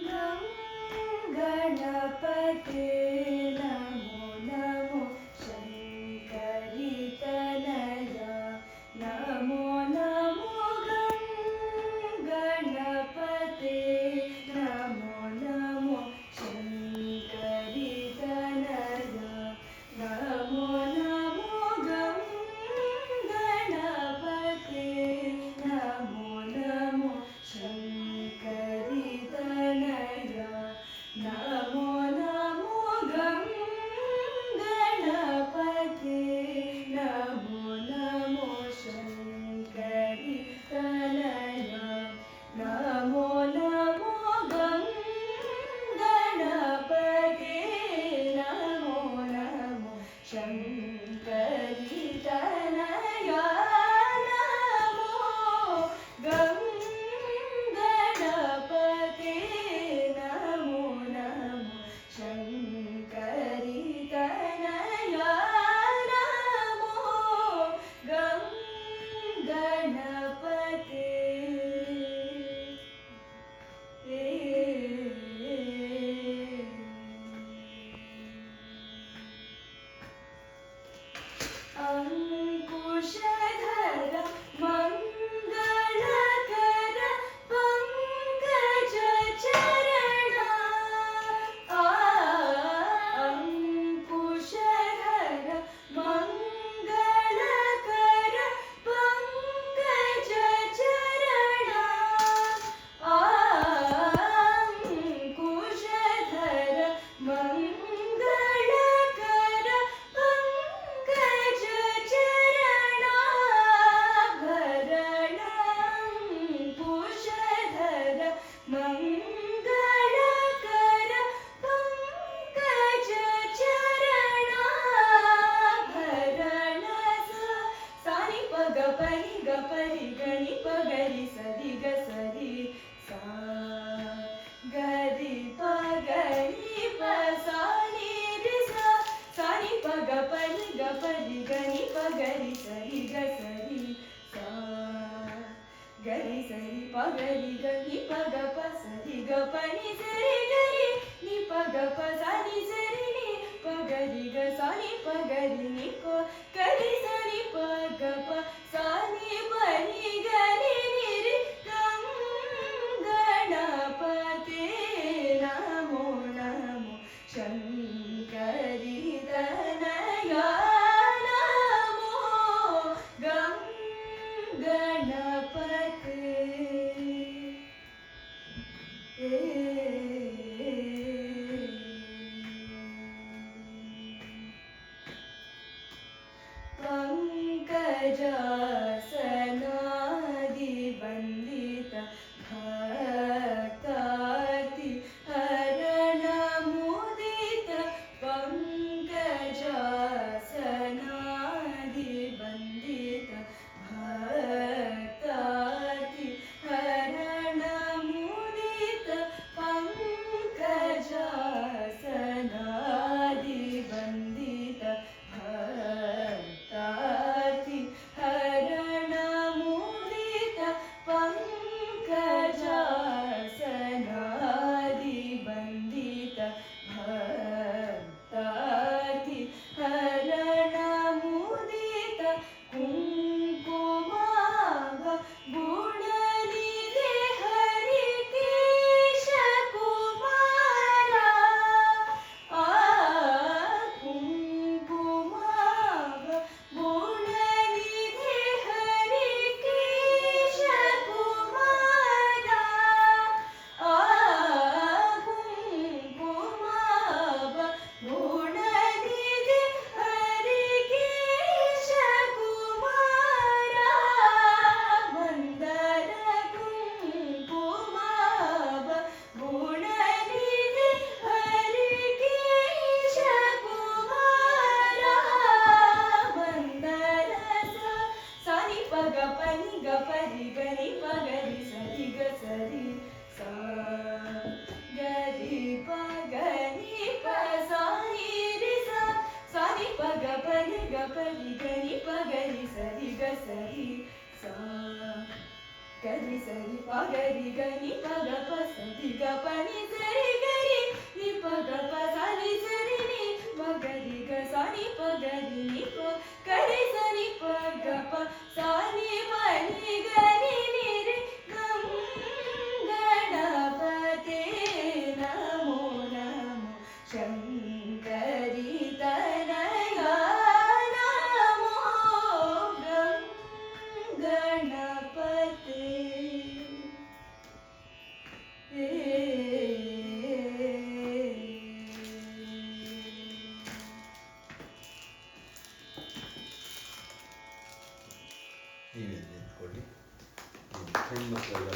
ಗಂ ಗಣಪತೆ ನಮೋ ನಮೋ ಶಂಕರಿ ತನಯ ನಮೋ ನಮೋ ಗಂ ಗಣಪತೆ ನಮೋ ನಮೋ ಶಂಕರಿ ತನಯ ನಮೋ ನಮೋ ಗಂ ಗಣಪತೆ ನಮೋ ನಮೋ ಶಂಕರಿ ತನಯ ನಮೋ ನಮೋ ಗಂ ಗಣಪತೆ ನಮೋ ನಮೋ ಶಂಕರಿ ತನಯ ನಮೋ ನಮೋ ಗಂ ಗಣಪತೆ ನಮೋ ನಮೋ ಶಂಕರಿ ತನಯ ನಮೋ ಗಂ ಗಣಪತೆ ನಮೋ ನಮೋ ಶಂಕರಿ ತನಯ ನಮೋ ಗಂ ಗಣಪತೆ ಅಂಕುಶಧರ ಮಂಗಳಕರ ಪಂಕಜ ಚರಣ ಅಂಕುಶಧರ ಮಂಗಳಕರ ಪಂಕಜ ಚರಣ ಅಂಕುಶಧರ ಮಂಗಳಕರ ಪಂಕಜ ಚರಣ ಭರಣ ಅಂಕುಶಧರ ಮಂಗಳಕರ ಪಂಕಜ ಚರಣ ಭರಣ ಸಾನಿ ಪಗ ಪರಿ ಗ ಪರಿ ಗಣಿ ಪಗರಿ ಸರಿ ಗ ಸರಿ ಸಾ ಗರಿ ಪಗರಿ ಪ ಸಾನಿ ರಿ ಸಾ ಸಾನಿ ಪಗ ಪರಿ ಗ ಪರಿ ಗಣಿ ಪಗರಿ ಸರಿ ಗ ಸರಿ ಸಾ ಗರಿ ಸರಿ ಪಗರಿ ಗಣಿ ಪಗ ಪ ಸರಿ ಗ ಪನಿ ಸರಿ ಗರಿ ನಿ ಪಗ ಪ ಸಾನಿ ಸರಿ ನಿ ಪಗರಿ ಗ ಸಾನಿ ಪಗರಿ ನಿ ಪ ಗರಿ ಸರಿ ಪಗ ಪ ಸಾನಿ ಪನಿ ಗರಿ ನಿ ರಿ ಗಂ ಗಣಪತೆ ನಮೋ ನಮೋ ಶಂಕರಿ ತನಯ ನಮೋ ಗಂ ಗಣಪತೆ ಪಂಕಜಾಸನಾದಿ ವಂದಿತ ಭಕ್ತಾತಿ ಹರಣ ಮುದಿತ ಪಂಕಜಾಸನಾದಿ ವಂದಿತ ಭಕ್ತಾತಿ ಹರಣ ಮುದಿತ ಪಂಕಜಾಸನಾದಿ ವಂದಿತ ಭಕ್ತಾತಿ ಹರಣ ಗ ಪರಿ ಗರಿ ಪಗರಿ ಸರಿ ಗ ಸರಿ ಸಾ ಗರಿ ಸರಿ ಪಗರಿ ಗರಿ ಪಗ ಪ ಸರಿ ಗ ಪನಿ ಸರಿ ಗರಿ ನಿ ಪಗ ಪ ಸರಿ ಸರಿ ನಿ ಮಗರಿ ಗ ಸರಿ ಪಗರಿ ನಿ ಪ ಗರಿ ಸರಿ ಪಗ ಪ ಸರಿ ಪನಿ ಗರಿ ನಿ ರಿ ಗಂ ಗಣಪತೆ ನಮೋ ನಮೋ ಶಂಕರಿ ತನಯ ನಮೋ ಗಂ ಗಣಪತೆ ನೀವೇ ನಿಂತ್ಕೊಳ್ಳಿ ಹೆಣ್ಮಕ್ಳೆಲ್ಲ